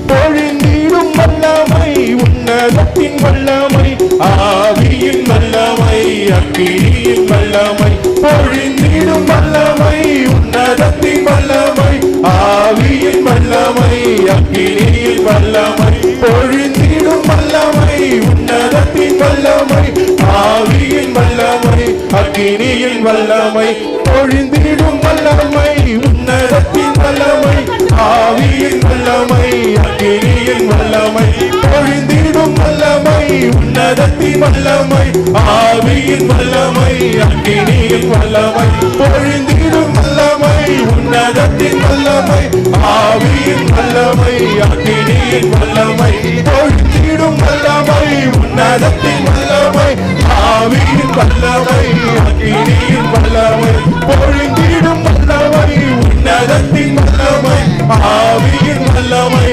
பொழிந்திடும் வல்லமை உன்னதத்தின் வல்லமை ஆவியின் வல்லமை அக்கினியின் வல்லமை பொழிந்திடும் வல்லமை உன்னதத்தின் வல்லமை ஆவியின் வல்லமை அக்கினியின் வல்லமை பொழிந்திடும் வல்லமை உன்னதத்தின் வல்லமை ஆவியின் வல்லமை அக்கினியின் வல்லமை பொழிந்திடும் வல்லமை உன்னதத்தின் வல்லமை ஆவியின் வல்லமை அக்கினியின் வல்லமை பொழிந்திடும் வல்லமை உன்னதத்தின் வல்லமை ஆவியின் வல்லமை அக்கினியின் வல்லமை பொழிந்திடும் வல்லமை உன்னதத்தின் வல்லமை ஆவியின் வல்லமை அக்கினியின் வல்லமை பொழிந்திடும் வல்லமை உன்னதத்தின் வல்லமை ஆவியின் வல்லமை அக்கினியின் வல்லமை பொழிந்திடும் வல்லமை உன்னதத்தின் வல்லமை ஆவியின் வல்லமை